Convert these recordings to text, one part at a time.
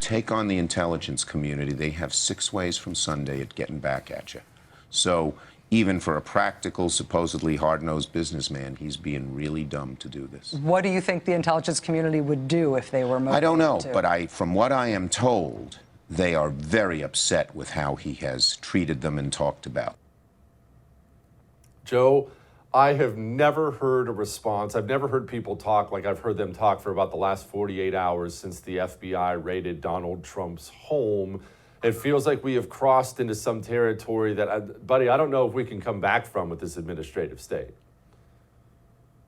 take on the intelligence community, they have 6 ways from Sunday at getting back at you. So even for a practical, supposedly hard-nosed businessman, he's being really dumb to do this. What do you think the intelligence community would do if they were motivated? I don't know, but from what I am told, they are very upset with how he has treated them and talked about. Joe, I have never heard a response. I've never heard people talk like I've heard them talk for about the last 48 hours since the FBI raided Donald Trump's home. It feels like we have crossed into some territory that, buddy, I don't know if we can come back from with this administrative state.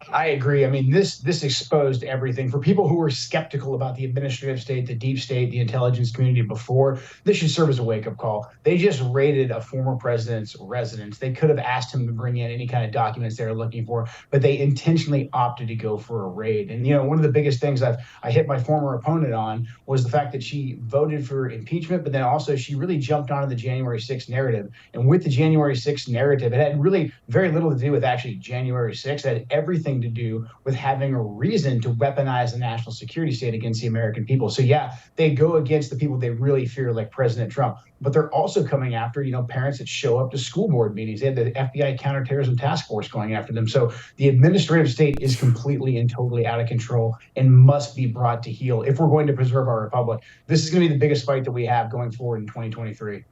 I agree. I mean, this exposed everything. For people who were skeptical about the administrative state, the deep state, the intelligence community before, this should serve as a wake-up call. They just raided a former president's residence. They could have asked him to bring in any kind of documents they were looking for, but they intentionally opted to go for a raid. And, you know, one of the biggest things I hit my former opponent on was the fact that she voted for impeachment, but then also she really jumped onto the January 6th narrative. And with the January 6th narrative, it had really very little to do with actually January 6th. It had everything to do with having a reason to weaponize the national security state against the American people. So yeah, they go against the people they really fear, like President Trump, but they're also coming after, you know, parents that show up to school board meetings. They had the FBI counterterrorism task force going after them. So the administrative state is completely and totally out of control and must be brought to heel if we're going to preserve our republic. This is going to be the biggest fight that we have going forward in 2023.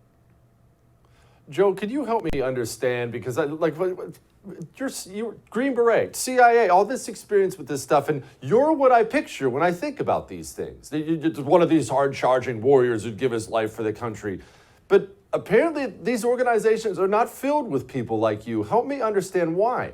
Joe, can you help me understand, because you're Green Berets, CIA, all this experience with this stuff, and you're what I picture when I think about these things. You're one of these hard-charging warriors who'd give his life for the country. But apparently these organizations are not filled with people like you. Help me understand why.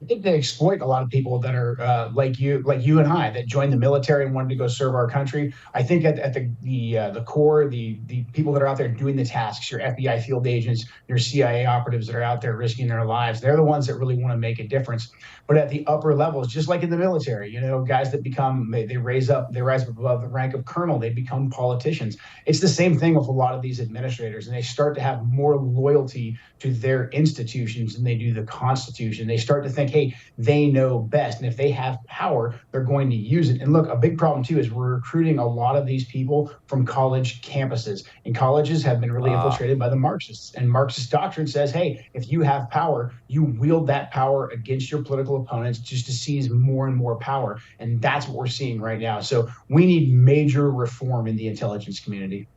I think they exploit a lot of people that are like you and I, that joined the military and wanted to go serve our country. I think at the core, the people that are out there doing the tasks, your FBI field agents, your CIA operatives that are out there risking their lives, they're the ones that really want to make a difference. But at the upper levels, just like in the military, you know, guys that they rise up above the rank of colonel, they become politicians. It's the same thing with a lot of these administrators, and they start to have more loyalty to their institutions than they do the Constitution. They start to think, hey, they know best. And if they have power, they're going to use it. And look, a big problem too is we're recruiting a lot of these people from college campuses. And colleges have been really infiltrated by the Marxists. And Marxist doctrine says, hey, if you have power, you wield that power against your political opponents just to seize more and more power. And that's what we're seeing right now. So we need major reform in the intelligence community.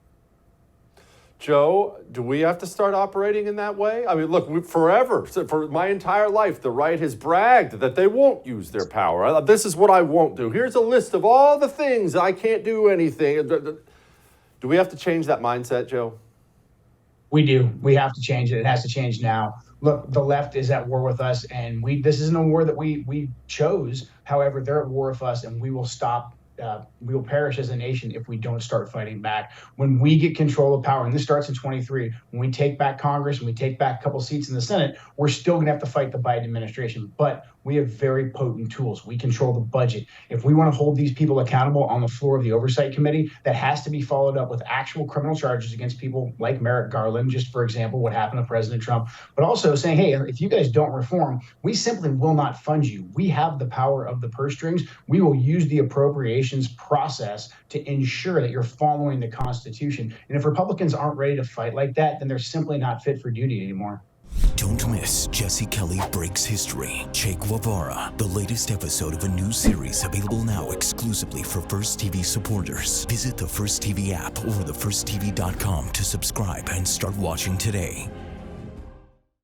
Joe, do we have to start operating in that way? I mean, look, for my entire life, the right has bragged that they won't use their power. This is what I won't do. Here's a list of all the things I can't do anything. Do we have to change that mindset, Joe? We do. We have to change it. It has to change now. Look, the left is at war with us, and this isn't a war that we chose. However, they're at war with us, and we will stop. We will perish as a nation if we don't start fighting back. When we get control of power, and this starts in 23, when we take back Congress and we take back a couple seats in the Senate, we're still going to have to fight the Biden administration. But we have very potent tools. We control the budget. If we want to hold these people accountable on the floor of the Oversight Committee, that has to be followed up with actual criminal charges against people like Merrick Garland, just for example, what happened to President Trump, but also saying, hey, if you guys don't reform, we simply will not fund you. We have the power of the purse strings. We will use the appropriations process to ensure that you're following the Constitution. And if Republicans aren't ready to fight like that, then they're simply not fit for duty anymore. Don't miss Jesse Kelly Breaks History, Che Guevara, the latest episode of a new series available now exclusively for First TV supporters. Visit the First TV app or thefirsttv.com to subscribe and start watching today.